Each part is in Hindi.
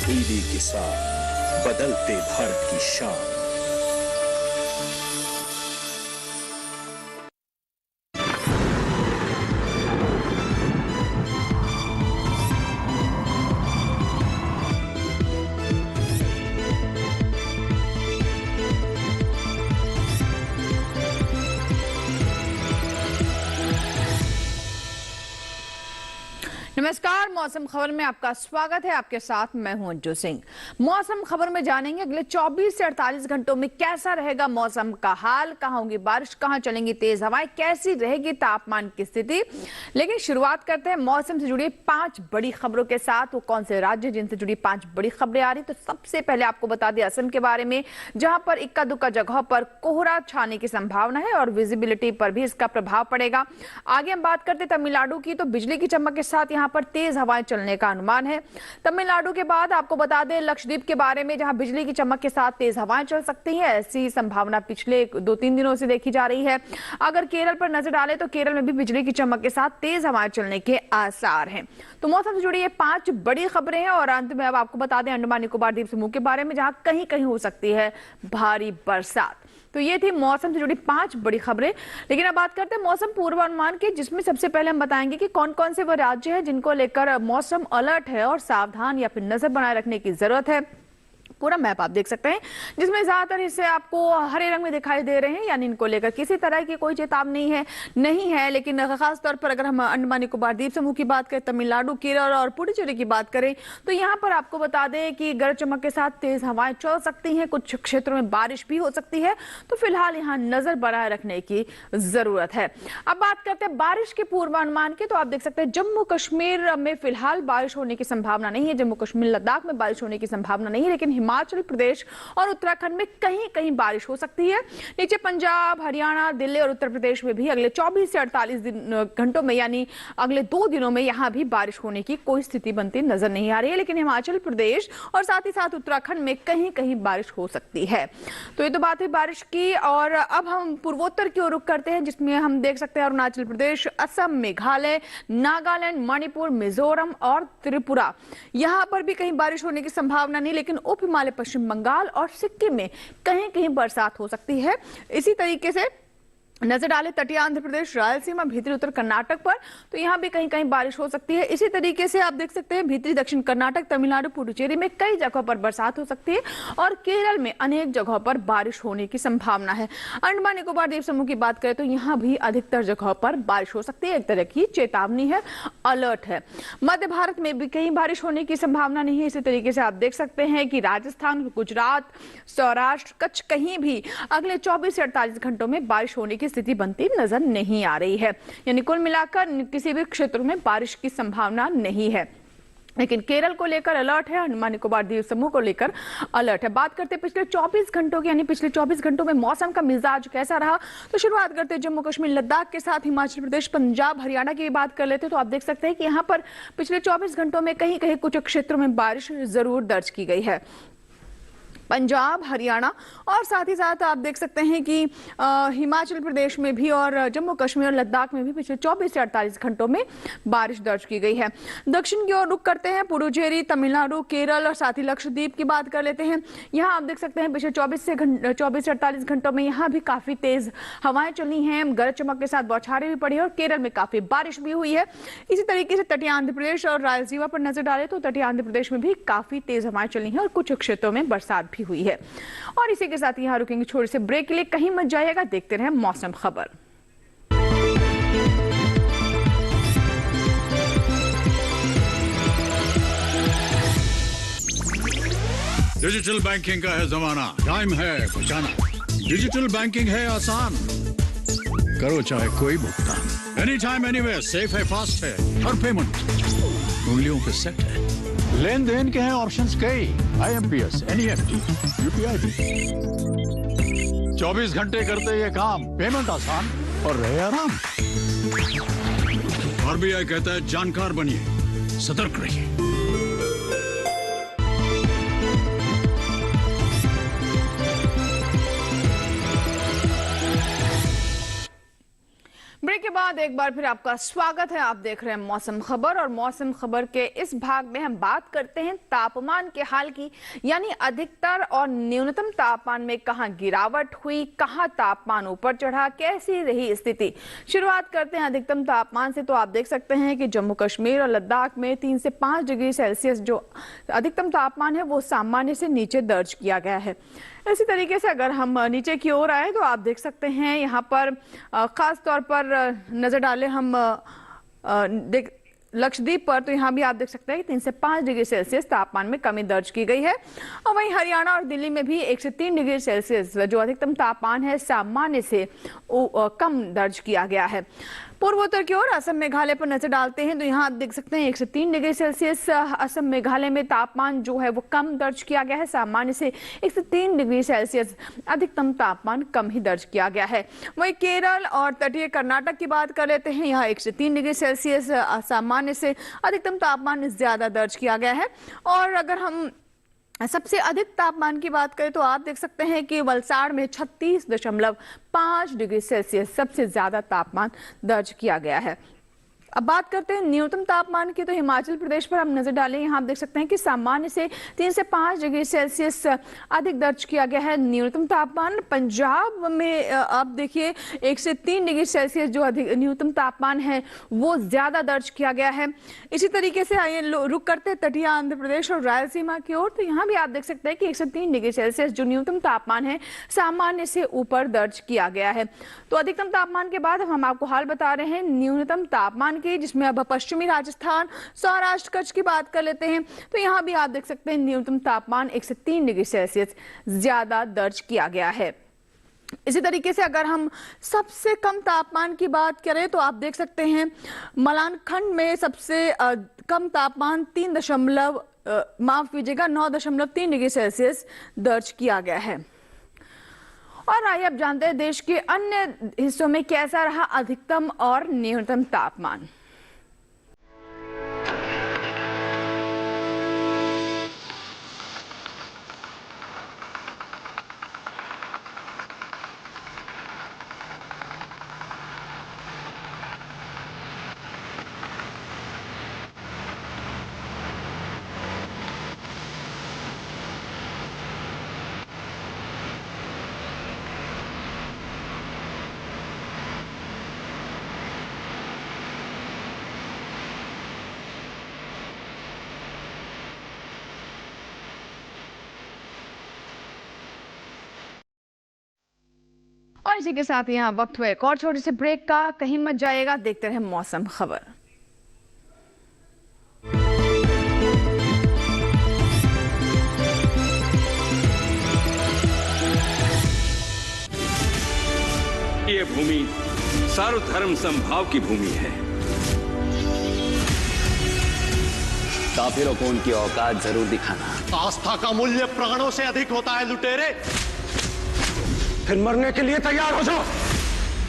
तब्दीली के साथ बदलते भारत की शान। नमस्कार, मौसम खबर में आपका स्वागत है। आपके साथ मैं हूं अंजू सिंह। मौसम खबर में जानेंगे अगले 24 से 48 घंटों में कैसा रहेगा मौसम का हाल, कहां होगी बारिश, कहां चलेंगी तेज हवाएं, कैसी रहेगी तापमान की स्थिति। लेकिन शुरुआत करते हैं मौसम से जुड़ी 5 बड़ी खबरों के साथ। वो कौन से राज्य जिनसे जुड़ी 5 बड़ी खबरें आ रही, तो सबसे पहले आपको बता दें असम के बारे में, जहां पर इक्का दुक्का जगहों पर कोहरा छाने की संभावना है और विजिबिलिटी पर भी इसका प्रभाव पड़ेगा। आगे हम बात करते तमिलनाडु की, तो बिजली की चमक के साथ यहाँ पर तेज हवाएं चलने का अनुमान है। तमिलनाडु के बाद आपको बता दें लक्षद्वीप के बारे में, जहां बिजली की चमक के साथ तेज हवाएं चल सकती हैं। ऐसी संभावना पिछले 2-3 दिनों से देखी जा रही है। अगर केरल पर नजर डालें तो केरल में भी बिजली की चमक के साथ तेज हवाएं चलने के आसार हैं। तो मौसम से जुड़ी ये 5 बड़ी खबरें हैं। और अंत में अब आपको बता दें अंडमान निकोबार द्वीप समूह के बारे में, जहां कहीं कहीं हो सकती है भारी बरसात। तो ये थी मौसम से जुड़ी 5 बड़ी खबरें। लेकिन अब बात करते हैं मौसम पूर्वानुमान की, जिसमें सबसे पहले हम बताएंगे कि कौन कौन से वो राज्य हैं जिनको लेकर मौसम अलर्ट है और सावधान या फिर नजर बनाए रखने की जरूरत है। पूरा मैप आप देख सकते हैं, जिसमें ज्यादातर हिस्से आपको हरे रंग में दिखाई दे रहे हैं, यानी इनको लेकर किसी तरह की कोई चेतावनी नहीं है। लेकिन खास तौर पर अगर हम अंडमान निकोबार द्वीप समूह की बात करें, तमिलनाडु, केरल और पुडुचेरी की बात करें, तो यहाँ पर आपको बता दें कि गरज चमक के साथ तेज हवाएं चल सकती हैं, कुछ क्षेत्रों में बारिश भी हो सकती है। तो फिलहाल यहाँ नजर बनाए रखने की जरूरत है। अब बात करते हैं बारिश के पूर्वानुमान की, तो आप देख सकते हैं जम्मू कश्मीर में फिलहाल बारिश होने की संभावना नहीं है। जम्मू कश्मीर, लद्दाख में बारिश होने की संभावना नहीं है, लेकिन हिमाचल प्रदेश और उत्तराखंड में कहीं कहीं बारिश हो सकती है। नीचे पंजाब, हरियाणा, दिल्ली और उत्तर प्रदेश में भी अगले 24 से 48 घंटों में, यानी अगले 2 दिनों में यहां भी बारिश होने की कोई स्थिति बनती नजर नहीं आ रही है। लेकिन हिमाचल प्रदेश और साथ ही साथ उत्तराखंड में कहीं कहीं बारिश हो सकती है। तो ये तो बात है बारिश की। और अब हम पूर्वोत्तर की ओर रुख करते हैं, जिसमें हम देख सकते हैं अरुणाचल प्रदेश, असम, मेघालय, नागालैंड, मणिपुर, मिजोरम और त्रिपुरा, यहां पर भी कहीं बारिश होने की संभावना नहीं। लेकिन उप हिमालय, पश्चिम बंगाल और सिक्किम में कहीं कहीं बरसात हो सकती है। इसी तरीके से नजर डालें तटीय आंध्र प्रदेश, रायलसीमा, भीतरी उत्तर कर्नाटक पर, तो यहां भी कहीं कहीं बारिश हो सकती है। इसी तरीके से आप देख सकते हैं भीतरी दक्षिण कर्नाटक, तमिलनाडु, पुडुचेरी में कई जगहों पर बरसात हो सकती है और केरल में अनेक जगहों पर बारिश होने की संभावना है। अंडमान निकोबार द्वीप समूह की बात करें तो यहां भी अधिकतर जगहों पर बारिश हो सकती है। एक तरह की चेतावनी है, अलर्ट है। मध्य भारत में भी कहीं बारिश होने की संभावना नहीं है। इसी तरीके से आप देख सकते हैं कि राजस्थान, गुजरात, सौराष्ट्र, कच्छ, कहीं भी अगले 24 से 48 घंटों में बारिश होने की स्थिति बनती नजर नहीं आ रही है। यानी कुल मिलाकर किसी भी क्षेत्र में बारिश की संभावना नहीं है। लेकिन केरल को लेकर अलर्ट है, अंडमान निकोबार द्वीप समूह को लेकर अलर्ट है। बात करते हैं पिछले 24 घंटों की, यानी पिछले 24 घंटों में मौसम का मिजाज कैसा रहा, तो शुरुआत करते हैं जम्मू कश्मीर, लद्दाख के साथ हिमाचल प्रदेश, पंजाब, हरियाणा की बात कर लेते हैं। तो आप देख सकते हैं कि यहाँ पर पिछले 24 घंटों में कहीं कहीं कुछ क्षेत्रों में बारिश जरूर दर्ज की गई है। पंजाब, हरियाणा और साथ ही साथ आप देख सकते हैं कि हिमाचल प्रदेश में भी और जम्मू कश्मीर और लद्दाख में भी पिछले 24 से 48 घंटों में बारिश दर्ज की गई है। दक्षिण की ओर रुख करते हैं, पुडुचेरी, तमिलनाडु, केरल और साथ ही लक्षद्वीप की बात कर लेते हैं। यहाँ आप देख सकते हैं पिछले 24 से 48 घंटों में यहाँ भी काफी तेज हवाएं चली हैं, गरज चमक के साथ बौछारें भी पड़ी है और केरल में काफी बारिश भी हुई है। इसी तरीके से तटीय आंध्र प्रदेश और रायलसीमा पर नजर डालें तो तटीय आंध्र प्रदेश में भी काफी तेज हवाएं चली हैं और कुछ क्षेत्रों में बरसात भी हुई है। और इसी के साथ यहां रुकेंगे छोटे से ब्रेक के लिए, कहीं मत जाइएगा, देखते रहें मौसम खबर। डिजिटल बैंकिंग का है जमाना, टाइम है बचाना। डिजिटल बैंकिंग है आसान, करो चाहे कोई भुगतान, एनी टाइम एनीवेयर, सेफ है, फास्ट है, हर पेमेंट उंगलियों पे सेट है। लेन देन के हैं ऑप्शंस कई, IMPS, NEFT, UPI भी। 24 घंटे करते ये काम, पेमेंट आसान और रहे आराम। RBI कहता है जानकार बनिए, सतर्क रहिए। ब्रेक के बाद बाद एक बार फिर आपका स्वागत है। आप देख रहे हैं मौसम खबर और मौसम खबर के इस भाग में हम बात करते हैं तापमान के हाल की, यानी अधिकतर और न्यूनतम तापमान में कहां गिरावट हुई, कहां तापमान ऊपर चढ़ा, कैसी रही स्थिति। शुरुआत करते हैं अधिकतम तापमान से। तो आप देख सकते हैं कि जम्मू कश्मीर और लद्दाख में 3 से 5 डिग्री सेल्सियस जो अधिकतम तापमान है वो सामान्य से नीचे दर्ज किया गया है। इसी तरीके से अगर हम नीचे की ओर आए तो आप देख सकते हैं यहाँ पर खास तौर पर नजर डालें हम लक्षद्वीप पर, तो यहाँ भी आप देख सकते हैं कि 3 से 5 डिग्री सेल्सियस तापमान में कमी दर्ज की गई है। और वहीं हरियाणा और दिल्ली में भी 1 से 3 डिग्री सेल्सियस जो अधिकतम तापमान है सामान्य से कम दर्ज किया गया है। पूर्वोत्तर की ओर असम मेघालय पर नजर डालते हैं तो यहाँ आप देख सकते हैं 1 से 3 डिग्री सेल्सियस असम मेघालय में तापमान जो है वो कम दर्ज किया गया है। सामान्य से 1 से 3 डिग्री सेल्सियस अधिकतम तापमान कम ही दर्ज किया गया है। वहीं केरल और तटीय कर्नाटक की बात कर लेते हैं, यहाँ 1 से 3 डिग्री सेल्सियस सामान्य से अधिकतम तापमान ज्यादा दर्ज किया गया है। और अगर हम सबसे अधिक तापमान की बात करें तो आप देख सकते हैं कि वलसाड़ में 36.5 डिग्री सेल्सियस सबसे ज्यादा तापमान दर्ज किया गया है। अब बात करते हैं न्यूनतम तापमान की, तो हिमाचल प्रदेश पर हम नजर डालें, यहाँ आप देख सकते हैं कि सामान्य से 3 से 5 डिग्री सेल्सियस अधिक दर्ज किया गया है न्यूनतम तापमान। पंजाब में आप देखिए 1 से 3 डिग्री सेल्सियस जो अधिक न्यूनतम तापमान है वो ज्यादा दर्ज किया गया है। इसी तरीके से आइए रुक करते हैं तटीय आंध्र प्रदेश और रायलसीमा की ओर, तो यहाँ भी आप देख सकते हैं कि 1 से 3 डिग्री सेल्सियस जो न्यूनतम तापमान है सामान्य से ऊपर दर्ज किया गया है। तो अधिकतम तापमान के बाद हम आपको हाल बता रहे हैं न्यूनतम तापमान, जिसमें अब पश्चिमी राजस्थान, सौराष्ट्र, कच्छ की बात कर लेते हैं तो यहां भी आप देख सकते हैं न्यूनतम तापमान 1 से 3 डिग्री सेल्सियस ज्यादा दर्ज किया गया है। इसी तरीके से अगर हम सबसे कम तापमान की बात करें तो आप देख सकते हैं मलान खंड में सबसे कम तापमान 9.3 डिग्री सेल्सियस दर्ज किया गया है। और आइए अब जानते हैं देश के अन्य हिस्सों में कैसा रहा अधिकतम और न्यूनतम तापमान। और इसी के साथ यहाँ वक्त हुआ एक और छोटे से ब्रेक का, कहीं मत जाइएगा, देखते रहे मौसम खबर। ये भूमि सर्वधर्म समभाव की भूमि है। काफिरों को उनकी औकात जरूर दिखाना। आस्था का मूल्य प्राणों से अधिक होता है लुटेरे, फिर मरने के लिए तैयार हो जाओ।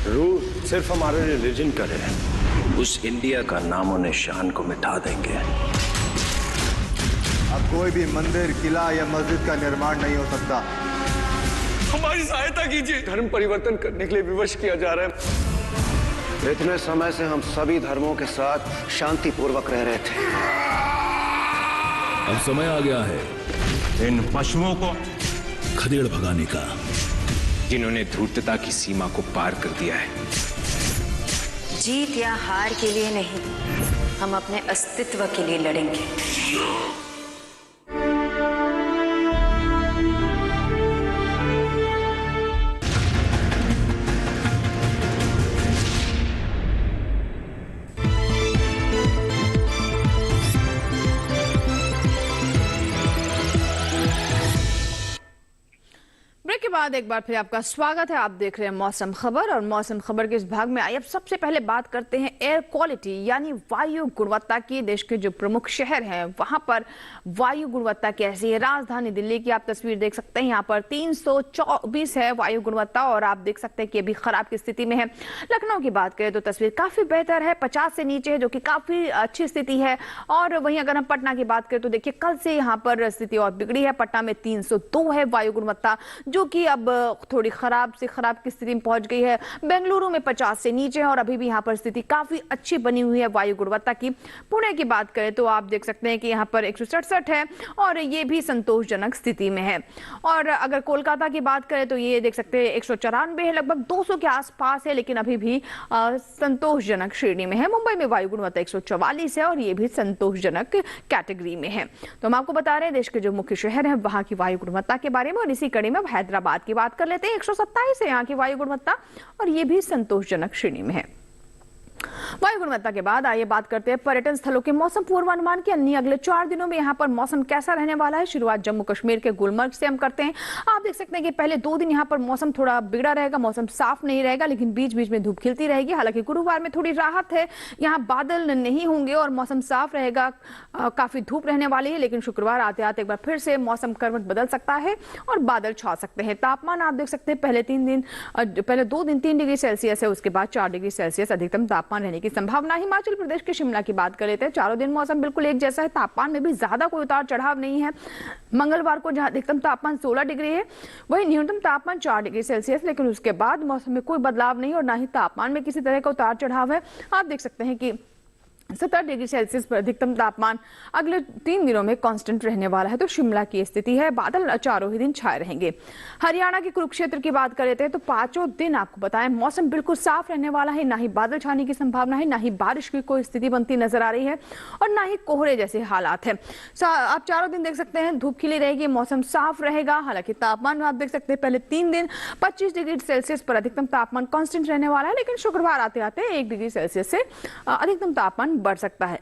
रूल सिर्फ हमारे रिलीजन का है, उस इंडिया का नामो निशान को मिटा देंगे। अब कोई भी मंदिर, किला या मस्जिद का निर्माण नहीं हो सकता। हमारी सहायता कीजिए। धर्म परिवर्तन करने के लिए विवश किया जा रहा है। इतने समय से हम सभी धर्मों के साथ शांति पूर्वक रह रहे थे। अब समय आ गया है इन पशुओं को खदेड़ भगाने का, जिन्होंने धूर्तता की सीमा को पार कर दिया है। जीत या हार के लिए नहीं, हम अपने अस्तित्व के लिए लड़ेंगे। के बाद एक बार फिर आपका स्वागत है। आप देख रहे हैं मौसम खबर और मौसम खबर के इस भाग में आइए अब सबसे पहले बात करते हैं एयर क्वालिटी यानी वायु गुणवत्ता की। देश के जो प्रमुख शहर हैं वहां पर वायु गुणवत्ता कैसी है। राजधानी दिल्ली की आप तस्वीर देख सकते हैं, यहाँ पर 324 है वायु गुणवत्ता और आप देख सकते हैं कि अभी खराब की स्थिति में है। लखनऊ की बात करें तो तस्वीर काफी बेहतर है, 50 से नीचे है जो कि काफी अच्छी स्थिति है। और वहीं अगर हम पटना की बात करें तो देखिए कल से यहाँ पर स्थिति और बिगड़ी है। पटना में 302 है वायु गुणवत्ता जो कि अब थोड़ी खराब से खराब की स्थिति में पहुंच गई है। बेंगलुरु में 50 से नीचे है और अभी भी यहाँ पर स्थिति काफी अच्छी बनी हुई है वायु गुणवत्ता की। पुणे की बात करें तो आप देख सकते हैं कि यहाँ पर 167 है और ये भी संतोषजनक स्थिति में है। और अगर कोलकाता की बात करें तो ये देख सकते हैं 194 है, लगभग 200 के आसपास है, लेकिन अभी भी संतोषजनक श्रेणी में है। मुंबई में वायु गुणवत्ता 144 है और ये भी संतोषजनक कैटेगरी में है। तो हम आपको बता रहे हैं देश के जो मुख्य शहर हैं वहां की वायु गुणवत्ता के बारे में, और इसी कड़ी में अब हैदराबाद की बात कर लेते हैं। 127 है यहाँ की वायु गुणवत्ता और ये भी संतोषजनक श्रेणी में है। वायु गुणवत्ता के बाद आइए बात करते हैं पर्यटन स्थलों के मौसम पूर्वानुमान की। अन्य अगले 4 दिनों में यहाँ पर मौसम कैसा रहने वाला है। शुरुआत जम्मू कश्मीर के गुलमर्ग से हम करते हैं। आप देख सकते हैं कि पहले 2 दिन यहाँ पर मौसम थोड़ा बिगड़ा रहेगा, मौसम साफ नहीं रहेगा, लेकिन बीच बीच में धूप खिलती रहेगी। हालांकि गुरुवार में थोड़ी राहत है, यहाँ बादल नहीं होंगे और मौसम साफ रहेगा, काफी धूप रहने वाली है। लेकिन शुक्रवार आते आते एक बार फिर से मौसम करवट बदल सकता है और बादल छा सकते हैं। तापमान आप देख सकते हैं पहले 2 दिन 3 डिग्री सेल्सियस है, उसके बाद 4 डिग्री सेल्सियस अधिकतम तापमान रहने की संभावना। हिमाचल प्रदेश के शिमला की बात कर लेते हैं। चारों दिन मौसम बिल्कुल एक जैसा है, तापमान में भी ज्यादा कोई उतार चढ़ाव नहीं है। मंगलवार को जहां अधिकतम तापमान 16 डिग्री है, वहीं न्यूनतम तापमान 4 डिग्री सेल्सियस, लेकिन उसके बाद मौसम में कोई बदलाव नहीं और ना ही तापमान में किसी तरह का उतार चढ़ाव है। आप देख सकते हैं कि 17 डिग्री सेल्सियस पर अधिकतम तापमान अगले 3 दिनों में कांस्टेंट रहने वाला है। तो शिमला की स्थिति है, बादल चारों ही दिन छाए रहेंगे। हरियाणा के कुरुक्षेत्र की बात कर लेते हैं तो 5 दिन आपको बताएं मौसम बिल्कुल साफ रहने वाला है, ना ही बादल छाने की संभावना है, ना ही बारिश की कोई स्थिति बनती नजर आ रही है और ना ही कोहरे जैसे हालात है। आप चारों दिन देख सकते हैं धूप खिली रहेगी, मौसम साफ रहेगा। हालांकि तापमान आप देख सकते हैं पहले 3 दिन 25 डिग्री सेल्सियस पर अधिकतम तापमान कांस्टेंट रहने वाला है, लेकिन शुक्रवार आते आते 1 डिग्री सेल्सियस से अधिकतम तापमान बढ़ सकता है।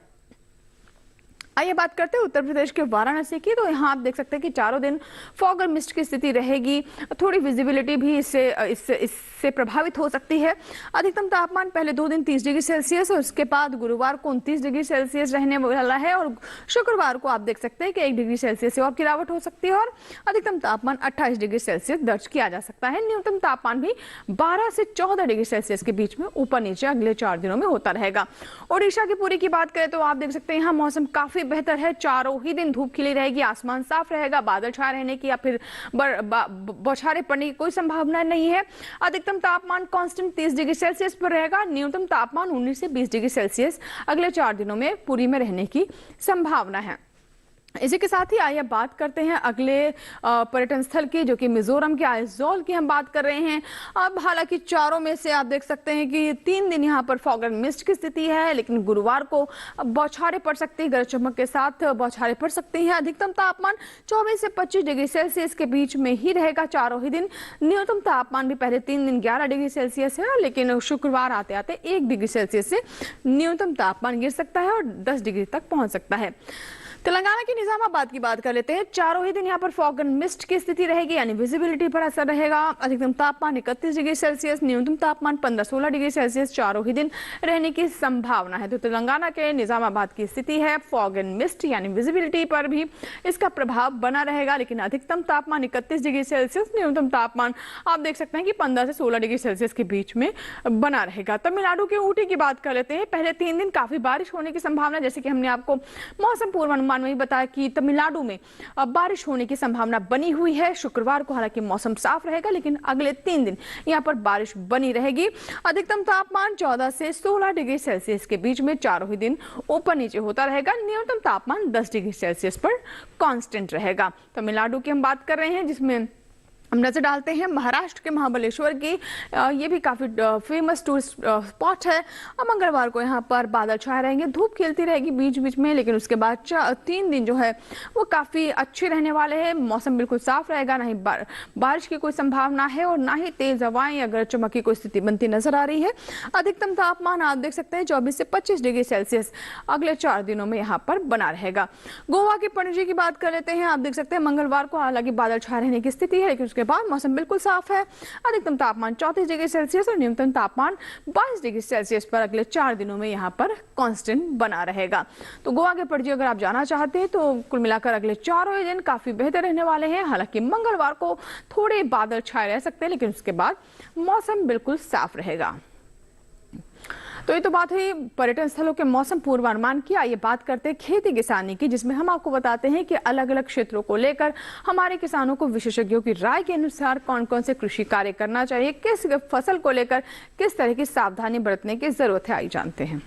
आइए बात करते हैं उत्तर प्रदेश के वाराणसी की। तो यहाँ आप देख सकते हैं कि चारों दिन फॉग और मिस्ट की स्थिति रहेगी, थोड़ी विजिबिलिटी भी इससे प्रभावित हो सकती है। अधिकतम तापमान पहले 2 दिन 30 डिग्री सेल्सियस और उसके बाद गुरुवार को 29 डिग्री सेल्सियस रहने वाला है और शुक्रवार को आप देख सकते हैं कि 1 डिग्री सेल्सियस से और गिरावट हो सकती है और अधिकतम तापमान 28 डिग्री सेल्सियस दर्ज किया जा सकता है। न्यूनतम तापमान भी 12 से 14 डिग्री सेल्सियस के बीच में ऊपर नीचे अगले 4 दिनों में होता रहेगा। ओडिशा की पुरी की बात करें तो आप देख सकते हैं यहाँ मौसम काफी बेहतर है। चारों ही दिन धूप खिली रहेगी, आसमान साफ रहेगा, बादल छाए रहने की या फिर बौछारें पड़ने की कोई संभावना नहीं है। अधिकतम तापमान कांस्टेंट 30 डिग्री सेल्सियस पर रहेगा, न्यूनतम तापमान 19 से 20 डिग्री सेल्सियस अगले 4 दिनों में पुरी में रहने की संभावना है। इसी के साथ ही आइए बात करते हैं अगले पर्यटन स्थल की, जो कि मिजोरम के आइजोल की हम बात कर रहे हैं। अब हालांकि चारों में से आप देख सकते हैं कि 3 दिन यहाँ पर फॉग एंड मिस्ट की स्थिति है, लेकिन गुरुवार को बौछारें पड़ सकती है, गरज चमक के साथ बौछारें पड़ सकती हैं। अधिकतम तापमान 24 से 25 डिग्री सेल्सियस के बीच में ही रहेगा चारों ही दिन। न्यूनतम तापमान भी पहले 3 दिन 11 डिग्री सेल्सियस है, लेकिन शुक्रवार आते आते 1 डिग्री सेल्सियस से न्यूनतम तापमान गिर सकता है और 10 डिग्री तक पहुंच सकता है। तेलंगाना के निजामाबाद की बात कर लेते हैं। चारों ही दिन यहाँ पर फॉग एंड मिस्ट की स्थिति रहेगी, यानी विजिबिलिटी पर असर रहेगा। अधिकतम तापमान 31 डिग्री सेल्सियस, न्यूनतम तापमान 15-16 डिग्री सेल्सियस चारों ही दिन रहने की संभावना है। तो तेलंगाना के निजामाबाद की स्थिति है, फॉग एंड मिस्ट यानी विजिबिलिटी पर भी इसका प्रभाव बना रहेगा, लेकिन अधिकतम तापमान 31 डिग्री सेल्सियस, न्यूनतम तापमान आप देख सकते हैं कि 15 से 16 डिग्री सेल्सियस के बीच में बना रहेगा। तमिलनाडु के ऊटी की बात कर लेते हैं। पहले 3 दिन काफी बारिश होने की संभावना, जैसे कि हमने आपको मौसम पूर्वानुमान में बताया कि तमिलनाडु में बारिश होने की संभावना बनी हुई है। शुक्रवार को हालांकि मौसम साफ रहेगा, लेकिन अगले 3 दिन यहां पर बारिश बनी रहेगी। अधिकतम तापमान 14 से 16 डिग्री सेल्सियस के बीच में चारों ही दिन ऊपर नीचे होता रहेगा। न्यूनतम तापमान 10 डिग्री सेल्सियस पर कांस्टेंट रहेगा। तमिलनाडु की हम बात कर रहे हैं, जिसमें हम नजर डालते हैं महाराष्ट्र के महाबलेश्वर की। ये भी काफी फेमस टूरिस्ट स्पॉट है। मंगलवार को यहाँ पर बादल छाए रहेंगे, धूप खिलती रहेगी बीच बीच में, लेकिन उसके बाद 3 दिन जो है वो काफी अच्छे रहने वाले हैं। मौसम बिल्कुल साफ रहेगा, ना ही बारिश की कोई संभावना है और ना ही तेज हवाएं या गरज चमक की कोई स्थिति बनती नजर आ रही है। अधिकतम तापमान आप देख सकते हैं 24 से 25 डिग्री सेल्सियस अगले 4 दिनों में यहाँ पर बना रहेगा। गोवा के पणजी की बात कर लेते हैं। आप देख सकते हैं मंगलवार को हालांकि बादल छाए रहने की स्थिति है, लेकिन उसके बाद मौसम बिल्कुल साफ है। अधिकतम तापमान 34 डिग्री सेल्सियस और न्यूनतम तापमान 22 डिग्री सेल्सियस पर अगले 4 दिनों में यहाँ पर कांस्टेंट बना रहेगा। तो गोवा के पणजी अगर आप जाना चाहते हैं तो कुल मिलाकर अगले 4 दिन काफी बेहतर रहने वाले हैं। हालांकि मंगलवार को थोड़े बादल छाए रह सकते हैं, लेकिन उसके बाद मौसम बिल्कुल साफ रहेगा। तो ये तो बात हुई पर्यटन स्थलों के मौसम पूर्वानुमान की। आइए बात करते हैं खेती किसानी की, जिसमें हम आपको बताते हैं कि अलग अलग क्षेत्रों को लेकर हमारे किसानों को विशेषज्ञों की राय के अनुसार कौन कौन से कृषि कार्य करना चाहिए, किस फसल को लेकर किस तरह की सावधानी बरतने की जरूरत है। आइए जानते हैं।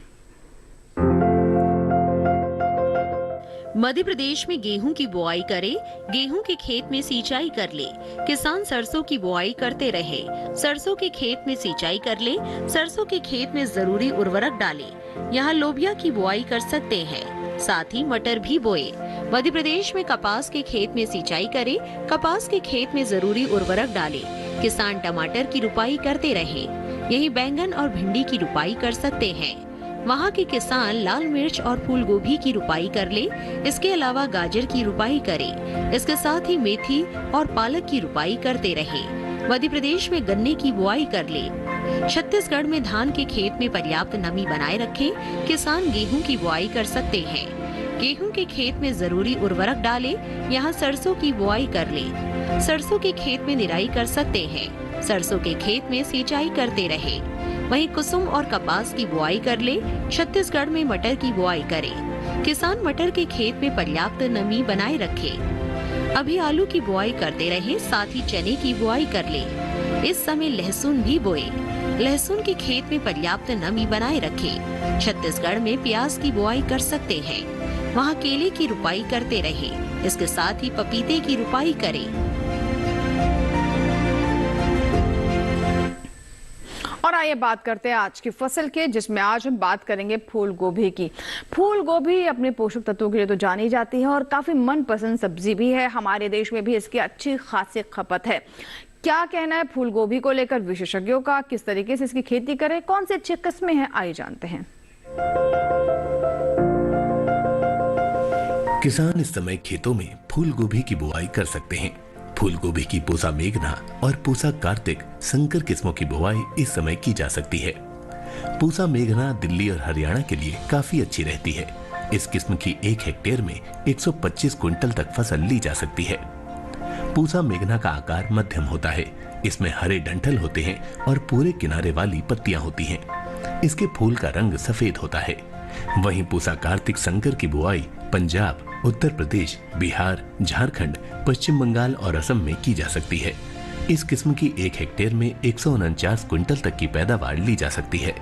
मध्य प्रदेश में गेहूं की बुआई करे, गेहूं के खेत में सिंचाई कर ले। किसान सरसों की बुआई करते रहे, सरसों के खेत में सिंचाई कर ले, सरसों के खेत में जरूरी उर्वरक डाले। यहाँ लोबिया की बुआई कर सकते हैं, साथ ही मटर भी बोए। मध्य प्रदेश में कपास के खेत में सिंचाई करे, कपास के खेत में जरूरी उर्वरक डाले। किसान टमाटर की रुपाई करते रहे, यही बैंगन और भिंडी की रुपाई कर सकते हैं। वहाँ के किसान लाल मिर्च और फूल गोभी की रुपाई कर ले, इसके अलावा गाजर की रुपाई करे। इसके साथ ही मेथी और पालक की रुपाई करते रहे। मध्य प्रदेश में गन्ने की बुआई कर ले। छत्तीसगढ़ में धान के खेत में पर्याप्त नमी बनाए रखें, किसान गेहूं की बुआई कर सकते हैं। गेहूं के खेत में जरूरी उर्वरक डाले, यहाँ सरसों की बुआई कर ले। सरसों के खेत में निराई कर सकते हैं, सरसों के खेत में सिंचाई करते रहे। वहीं कुसुम और कपास की बुआई कर ले। छत्तीसगढ़ में मटर की बुआई करे, किसान मटर के खेत में पर्याप्त नमी बनाए रखे। अभी आलू की बुआई करते रहे, साथ ही चने की बुआई कर ले। इस समय लहसुन भी बोए, लहसुन के खेत में पर्याप्त नमी बनाए रखे। छत्तीसगढ़ में प्याज की बुआई कर सकते हैं, वहाँ केले की रुपाई करते रहे। इसके साथ ही पपीते की रुपाई करें। और आइए बात करते हैं आज की फसल के, जिसमें आज हम बात करेंगे फूल गोभी की। फूल गोभी अपने पोषक तत्वों के लिए तो जानी जाती है और काफी मनपसंद सब्जी भी है। हमारे देश में भी इसकी अच्छी खासी खपत है। क्या कहना है फूल गोभी को लेकर विशेषज्ञों का, किस तरीके से इसकी खेती करें, कौन से अच्छी किस्में हैं, आइए जानते हैं। किसान इस समय खेतों में फूल गोभी की बुआई कर सकते हैं। फूल गोभी की पूसा मेघना और पूसा कार्तिक संकर किस्मों की बुआई इस समय की जा सकती है। पूसा मेघना दिल्ली और हरियाणा के लिए काफी अच्छी रहती है। इस किस्म की 1 हेक्टेयर में 125 क्विंटल तक फसल ली जा सकती है। पूसा मेघना का आकार मध्यम होता है, इसमें हरे डंठल होते हैं और पूरे किनारे वाली पत्तियां होती हैं। इसके फूल का रंग सफेद होता है। वहीं पूसा कार्तिक संकर की बुआई पंजाब, उत्तर प्रदेश, बिहार, झारखंड, पश्चिम बंगाल और असम में की जा सकती है। इस किस्म की 1 हेक्टेयर में 149 क्विंटल तक की पैदावार ली जा सकती है।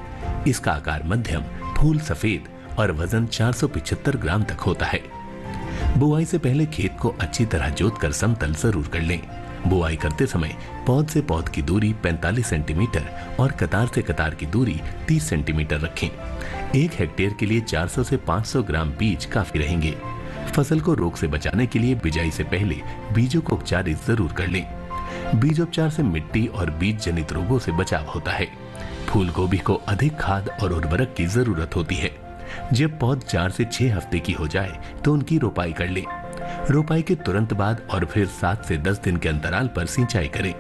इसका आकार मध्यम, फूल सफेद और वजन 475 ग्राम तक होता है। बुआई से पहले खेत को अच्छी तरह जोतकर समतल जरूर कर लें। बुआई करते समय पौध से पौध की दूरी 45 सेंटीमीटर और कतार से कतार की दूरी 30 सेंटीमीटर रखें। 1 हेक्टेयर के लिए 400 से 500 ग्राम बीज काफी रहेंगे। फसल को रोग से बचाने के लिए बिजाई से पहले बीजों को उपचारित जरूर कर लें। बीजोपचार से मिट्टी और बीज जनित रोगों से बचाव होता है। फूल गोभी को अधिक खाद और उर्वरक की जरूरत होती है। जब पौध 4 से 6 हफ्ते की हो जाए तो उनकी रोपाई कर लें। रोपाई के तुरंत बाद और फिर 7 से 10 दिन के अंतराल पर सिंचाई करें।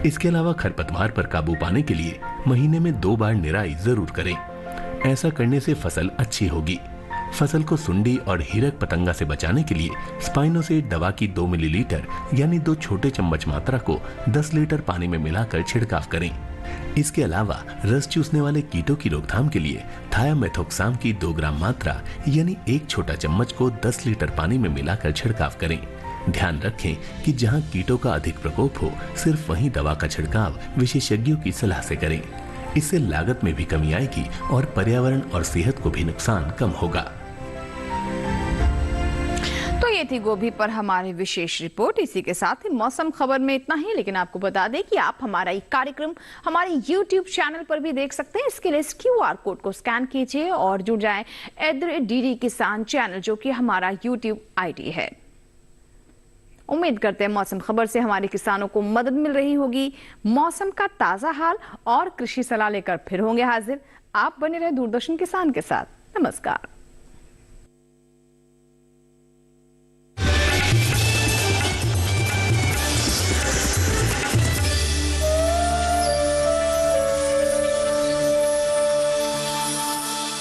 इसके अलावा खरपतवार पर काबू पाने के लिए महीने में 2 बार निराई जरूर करें। ऐसा करने से फसल अच्छी होगी। फसल को सुंडी और हीरक पतंगा से बचाने के लिए स्पाइनोसेट दवा की 2 मिलीलीटर यानी 2 छोटे चम्मच मात्रा को 10 लीटर पानी में मिलाकर छिड़काव करें। इसके अलावा रस चूसने वाले कीटों की रोकथाम के लिए थायामेथोक्साम की 2 ग्राम मात्रा यानी 1 छोटा चम्मच को 10 लीटर पानी में मिलाकर छिड़काव करें। ध्यान रखें कि जहां कीटों का अधिक प्रकोप हो, सिर्फ वहीं दवा का छिड़काव विशेषज्ञों की सलाह से करें। इससे लागत में भी कमी आएगी और पर्यावरण और सेहत को भी नुकसान कम होगा। तो ये थी गोभी पर हमारी विशेष रिपोर्ट। इसी के साथ ही मौसम खबर में इतना ही, लेकिन आपको बता दें कि आप हमारा ये कार्यक्रम हमारे YouTube चैनल पर भी देख सकते हैं। इसके लिए इस QR कोड को स्कैन कीजिए और जुड़ जाएं @DD किसान चैनल, जो कि हमारा YouTube ID है। उम्मीद करते हैं मौसम खबर से हमारे किसानों को मदद मिल रही होगी। मौसम का ताजा हाल और कृषि सलाह लेकर फिर होंगे हाजिर। आप बने रहे दूरदर्शन किसान के साथ। नमस्कार।